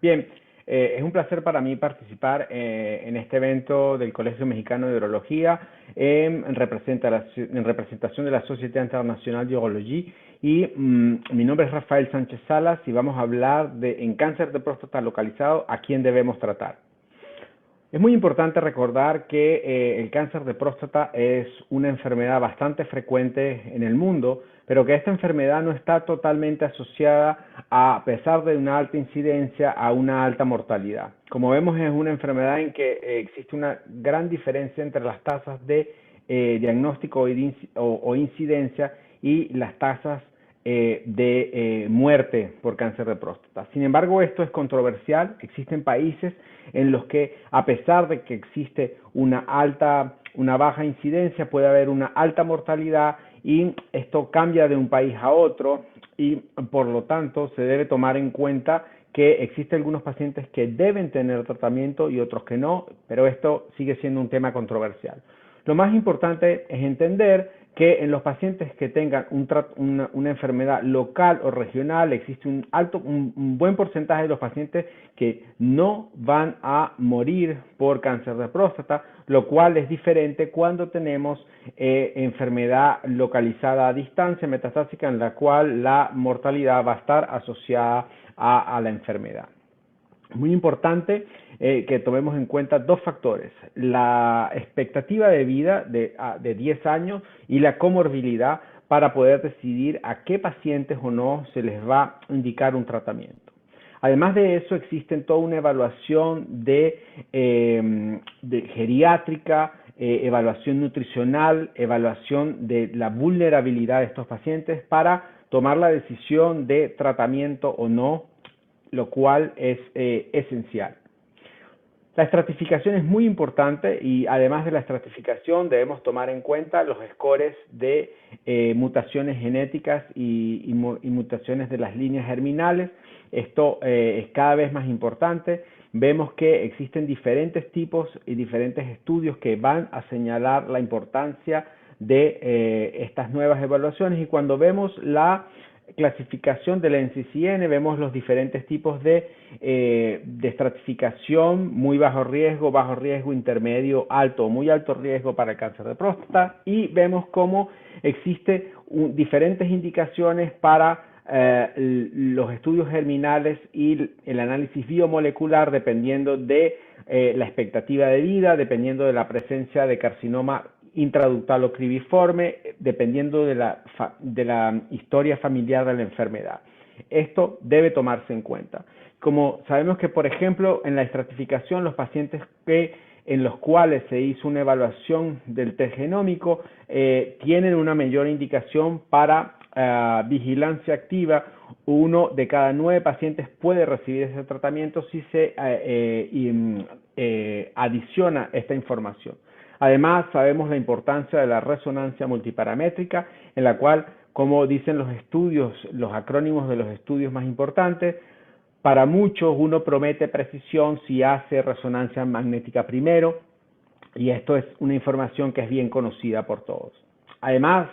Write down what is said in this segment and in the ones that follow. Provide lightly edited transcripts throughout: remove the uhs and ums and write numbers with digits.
Bien, es un placer para mí participar en este evento del Colegio Mexicano de Urología en representación de la Sociedad Internacional de Urología y mi nombre es Rafael Sánchez Salas y vamos a hablar en cáncer de próstata localizado, a quién debemos tratar. Es muy importante recordar que el cáncer de próstata es una enfermedad bastante frecuente en el mundo, pero que esta enfermedad no está totalmente asociada, a pesar de una alta incidencia, a una alta mortalidad. Como vemos, es una enfermedad en que existe una gran diferencia entre las tasas de diagnóstico o incidencia y las tasas de muerte por cáncer de próstata. Sin embargo, esto es controversial. Existen países en los que, a pesar de que existe una baja incidencia, puede haber una alta mortalidad y esto cambia de un país a otro y por lo tanto se debe tomar en cuenta que existen algunos pacientes que deben tener tratamiento y otros que no, pero esto sigue siendo un tema controversial. Lo más importante es entender que en los pacientes que tengan una enfermedad local o regional existe un buen porcentaje de los pacientes que no van a morir por cáncer de próstata, lo cual es diferente cuando tenemos enfermedad localizada a distancia metastásica, en la cual la mortalidad va a estar asociada a la enfermedad. Muy importante que tomemos en cuenta dos factores: la expectativa de vida de 10 años y la comorbilidad, para poder decidir a qué pacientes o no se les va a indicar un tratamiento. Además de eso, existe toda una evaluación de geriátrica, evaluación nutricional, evaluación de la vulnerabilidad de estos pacientes para tomar la decisión de tratamiento o no, lo cual es esencial. La estratificación es muy importante y además de la estratificación debemos tomar en cuenta los scores de mutaciones genéticas y mutaciones de las líneas germinales. Esto es cada vez más importante. Vemos que existen diferentes tipos y diferentes estudios que van a señalar la importancia de estas nuevas evaluaciones, y cuando vemos la clasificación de la NCCN vemos los diferentes tipos de estratificación: muy bajo riesgo, intermedio, alto o muy alto riesgo para el cáncer de próstata, y vemos cómo existen diferentes indicaciones para los estudios germinales y el análisis biomolecular, dependiendo de la expectativa de vida, dependiendo de la presencia de carcinoma intraductal o cribiforme, dependiendo de la historia familiar de la enfermedad. Esto debe tomarse en cuenta. Como sabemos que, por ejemplo, en la estratificación, los pacientes en los cuales se hizo una evaluación del test genómico tienen una mayor indicación para vigilancia activa. 1 de cada 9 pacientes puede recibir ese tratamiento si se adiciona esta información. Además, sabemos la importancia de la resonancia multiparamétrica, en la cual, como dicen los estudios, los acrónimos de los estudios más importantes, para muchos uno promete precisión si hace resonancia magnética primero, y esto es una información que es bien conocida por todos. Además,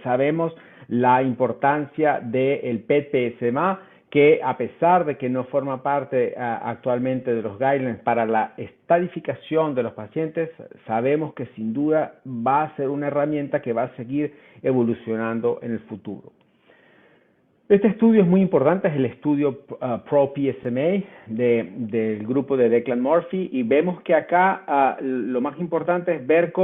sabemos la importancia del PET-PSMA, que a pesar de que no forma parte actualmente de los guidelines para la estadificación de los pacientes, sabemos que sin duda va a ser una herramienta que va a seguir evolucionando en el futuro. Este estudio es muy importante, es el estudio Pro-PSMA del grupo de Declan Murphy, y vemos que acá lo más importante es ver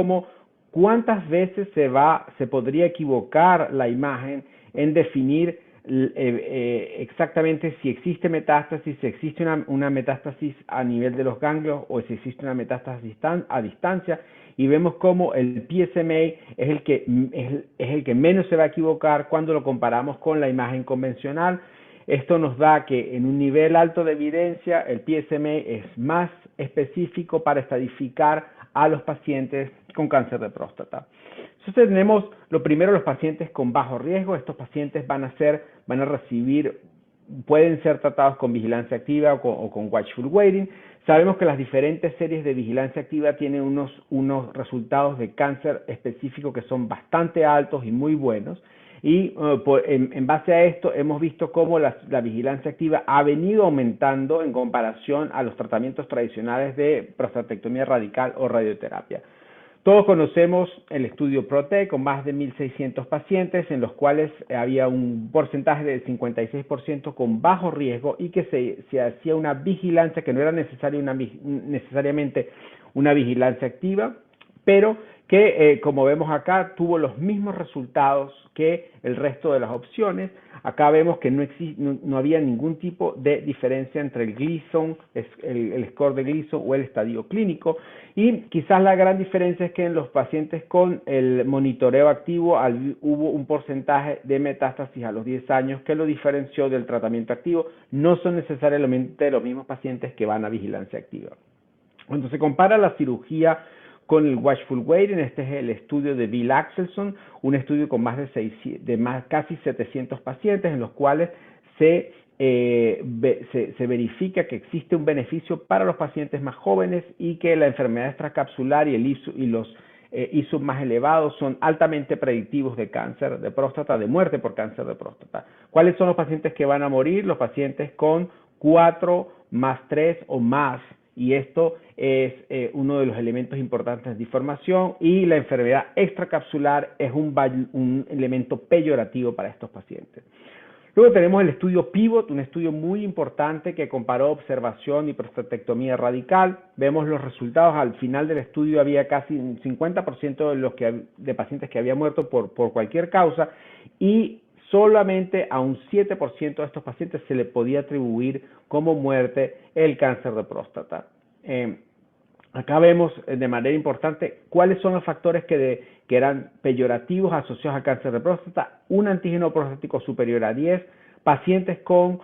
cuántas veces se podría equivocar la imagen en definir exactamente si existe metástasis, si existe una metástasis a nivel de los ganglios o si existe una metástasis a distancia, y vemos cómo el PSMA es el que menos se va a equivocar cuando lo comparamos con la imagen convencional. Esto nos da que en un nivel alto de evidencia el PSMA es más específico para estadificar a los pacientes con cáncer de próstata. Entonces tenemos lo primero, los pacientes con bajo riesgo. Estos pacientes pueden ser tratados con vigilancia activa o con watchful waiting. Sabemos que las diferentes series de vigilancia activa tienen unos resultados de cáncer específico que son bastante altos y muy buenos. y en base a esto hemos visto cómo la vigilancia activa ha venido aumentando en comparación a los tratamientos tradicionales de prostatectomía radical o radioterapia. Todos conocemos el estudio PROTECT con más de 1.600 pacientes en los cuales había un porcentaje del 56% con bajo riesgo y que se hacía una vigilancia que no era necesariamente una vigilancia activa, pero que como vemos acá tuvo los mismos resultados que el resto de las opciones. Acá vemos que no había ningún tipo de diferencia entre el Gleason, el score de Gleason o el estadio clínico, y quizás la gran diferencia es que en los pacientes con el monitoreo activo hubo un porcentaje de metástasis a los 10 años que lo diferenció del tratamiento activo. No son necesariamente los mismos pacientes que van a vigilancia activa. Cuando se compara la cirugía con el watchful waiting, este es el estudio de Bill Axelson, un estudio con casi 700 pacientes en los cuales se verifica que existe un beneficio para los pacientes más jóvenes y que la enfermedad extracapsular y los ISU más elevados son altamente predictivos de cáncer de próstata, de muerte por cáncer de próstata. ¿Cuáles son los pacientes que van a morir? Los pacientes con 4 más 3 o más. Y esto es uno de los elementos importantes de información, y la enfermedad extracapsular es un elemento peyorativo para estos pacientes. Luego tenemos el estudio PIVOT, un estudio muy importante que comparó observación y prostatectomía radical. Vemos los resultados. Al final del estudio había casi un 50% de pacientes que habían muerto por cualquier causa, y solamente a un 7% de estos pacientes se le podía atribuir como muerte el cáncer de próstata. Acá vemos de manera importante cuáles son los factores que eran peyorativos asociados al cáncer de próstata: un antígeno prostático superior a 10, pacientes con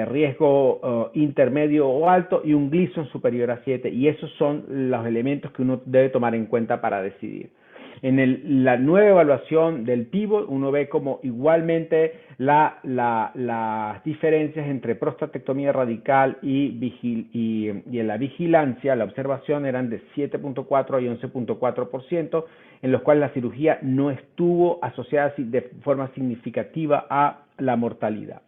riesgo intermedio o alto y un Gleason superior a 7, y esos son los elementos que uno debe tomar en cuenta para decidir. En la nueva evaluación del PIVOT, uno ve como igualmente las diferencias entre prostatectomía radical y en la vigilancia, la observación, eran de 7.4 y 11.4%, en los cuales la cirugía no estuvo asociada de forma significativa a la mortalidad.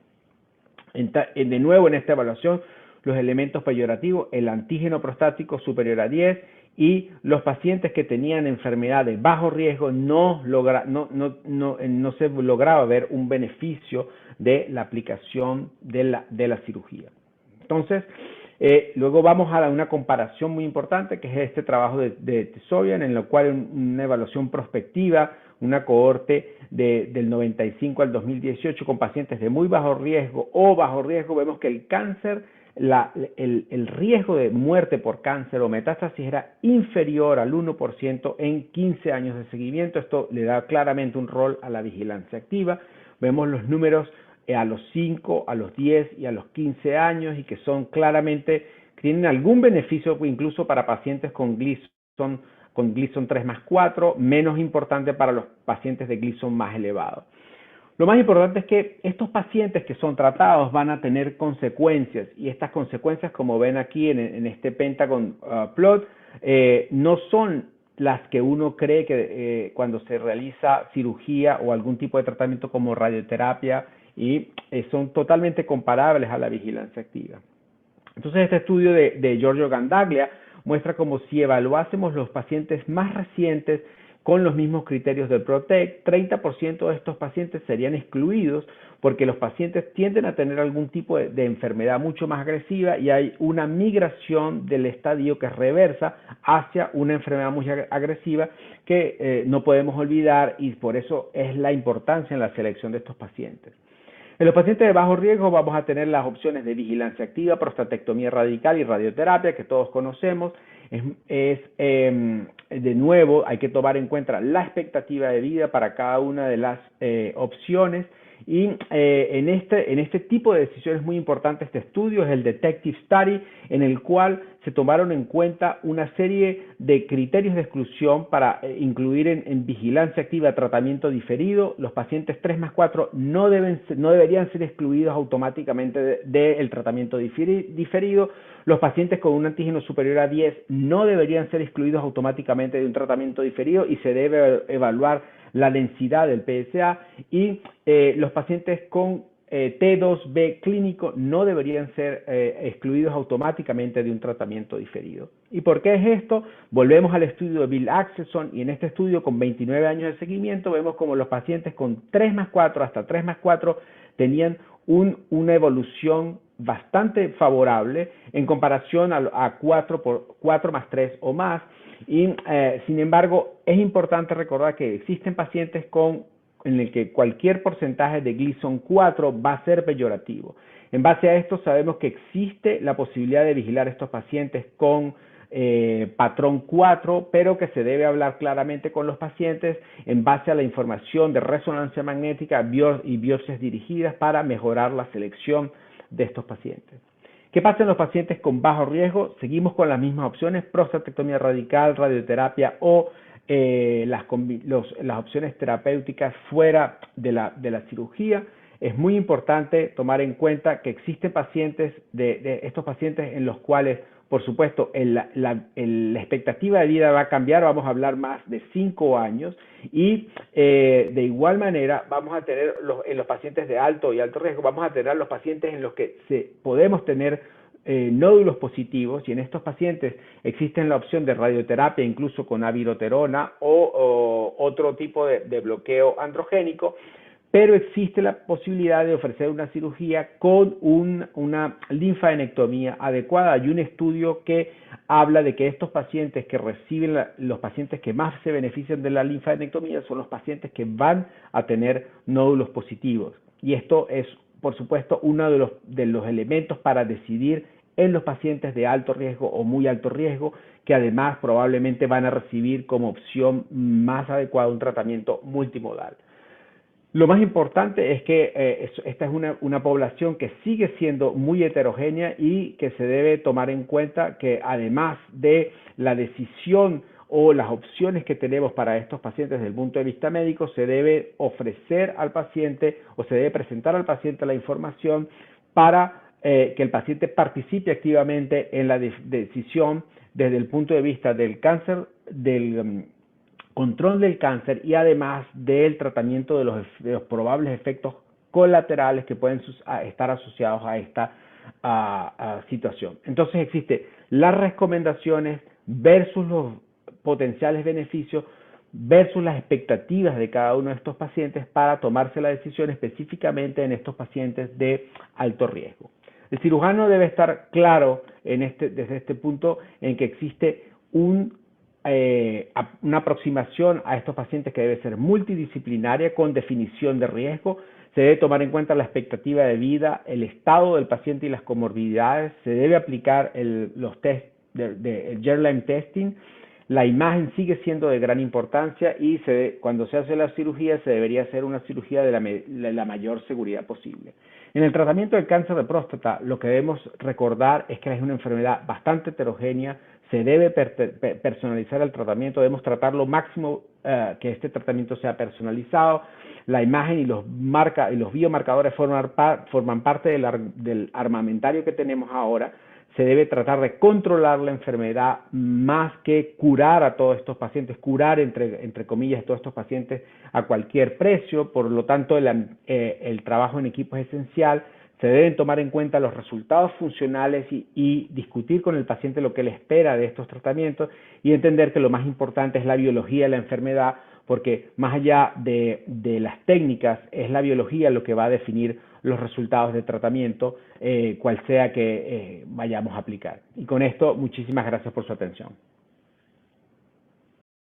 De nuevo, en esta evaluación, los elementos peyorativos: el antígeno prostático superior a 10, y los pacientes que tenían enfermedad de bajo riesgo no se lograba ver un beneficio de la aplicación de la cirugía. Entonces, luego vamos a una comparación muy importante, que es este trabajo de Tesoyan, en lo cual una evaluación prospectiva, una cohorte del 95 al 2018 con pacientes de muy bajo riesgo o bajo riesgo. Vemos que el cáncer, el riesgo de muerte por cáncer o metástasis era inferior al 1% en 15 años de seguimiento. Esto le da claramente un rol a la vigilancia activa. Vemos los números a los 5, a los 10 y a los 15 años, y que son claramente, tienen algún beneficio incluso para pacientes con Gleason 3 más 4, menos importante para los pacientes de Gleason más elevado. Lo más importante es que estos pacientes que son tratados van a tener consecuencias, y estas consecuencias, como ven aquí en este Pentagon plot, no son las que uno cree que cuando se realiza cirugía o algún tipo de tratamiento como radioterapia, y son totalmente comparables a la vigilancia activa. Entonces, este estudio de Giorgio Gandaglia muestra como si evaluásemos los pacientes más recientes con los mismos criterios del PROTECT, 30% de estos pacientes serían excluidos porque los pacientes tienden a tener algún tipo de enfermedad mucho más agresiva, y hay una migración del estadio que reversa hacia una enfermedad muy agresiva que no podemos olvidar, y por eso es la importancia en la selección de estos pacientes. En los pacientes de bajo riesgo vamos a tener las opciones de vigilancia activa, prostatectomía radical y radioterapia, que todos conocemos. De nuevo, hay que tomar en cuenta la expectativa de vida para cada una de las opciones, y en este tipo de decisiones muy importante este estudio es el Detective Study, en el cual se tomaron en cuenta una serie de criterios de exclusión para incluir en vigilancia activa tratamiento diferido. Los pacientes 3 más 4 no deberían ser excluidos automáticamente del tratamiento diferido. Los pacientes con un antígeno superior a 10 no deberían ser excluidos automáticamente de un tratamiento diferido, y se debe evaluar la densidad del PSA, y los pacientes con T2B clínico no deberían ser excluidos automáticamente de un tratamiento diferido. ¿Y por qué es esto? Volvemos al estudio de Bill Axelson, y en este estudio con 29 años de seguimiento vemos como los pacientes con 3+4 hasta 3+4 tenían una evolución bastante favorable en comparación a 4+3 o más. Y sin embargo, es importante recordar que existen pacientes en el que cualquier porcentaje de Gleason 4 va a ser peyorativo. En base a esto sabemos que existe la posibilidad de vigilar a estos pacientes con patrón 4, pero que se debe hablar claramente con los pacientes en base a la información de resonancia magnética y biopsias dirigidas para mejorar la selección de estos pacientes. ¿Qué pasa en los pacientes con bajo riesgo? Seguimos con las mismas opciones: prostatectomía radical, radioterapia o las opciones terapéuticas fuera de la cirugía. Es muy importante tomar en cuenta que existen pacientes de estos pacientes en los cuales, por supuesto, la expectativa de vida va a cambiar. Vamos a hablar más de 5 años, y de igual manera vamos a tener en los pacientes de alto y alto riesgo, vamos a tener los pacientes en los que podemos tener nódulos positivos, y en estos pacientes existe la opción de radioterapia incluso con abiroterona o otro tipo de bloqueo androgénico, pero existe la posibilidad de ofrecer una cirugía con una linfadenectomía adecuada. Hay un estudio que habla de que estos pacientes que reciben, los pacientes que más se benefician de la linfadenectomía son los pacientes que van a tener nódulos positivos. Y esto es, por supuesto, uno de los elementos para decidir en los pacientes de alto riesgo o muy alto riesgo, que además probablemente van a recibir como opción más adecuada un tratamiento multimodal. Lo más importante es que esta es una población que sigue siendo muy heterogénea, y que se debe tomar en cuenta que además de la decisión o las opciones que tenemos para estos pacientes desde el punto de vista médico, se debe ofrecer al paciente o se debe presentar al paciente la información para que el paciente participe activamente en la decisión desde el punto de vista del cáncer, del control del cáncer, y además del tratamiento de los probables efectos colaterales que pueden estar asociados a esta situación. Entonces existen las recomendaciones versus los potenciales beneficios versus las expectativas de cada uno de estos pacientes para tomarse la decisión específicamente en estos pacientes de alto riesgo. El cirujano debe estar claro desde este punto en que existe una aproximación a estos pacientes que debe ser multidisciplinaria con definición de riesgo. Se debe tomar en cuenta la expectativa de vida, el estado del paciente y las comorbilidades. Se debe aplicar los test el germline testing. La imagen sigue siendo de gran importancia, y cuando se hace la cirugía se debería hacer una cirugía de la mayor seguridad posible. En el tratamiento del cáncer de próstata, lo que debemos recordar es que es una enfermedad bastante heterogénea. Se debe personalizar el tratamiento, debemos tratar lo máximo que este tratamiento sea personalizado. La imagen y los biomarcadores forman parte del armamentario que tenemos ahora. Se debe tratar de controlar la enfermedad más que curar a todos estos pacientes, curar entre comillas a todos estos pacientes a cualquier precio. Por lo tanto, el trabajo en equipo es esencial. Se deben tomar en cuenta los resultados funcionales y discutir con el paciente lo que él espera de estos tratamientos, y entender que lo más importante es la biología de la enfermedad, porque más allá de las técnicas, es la biología lo que va a definir los resultados de tratamiento, cual sea que vayamos a aplicar. Y con esto, muchísimas gracias por su atención.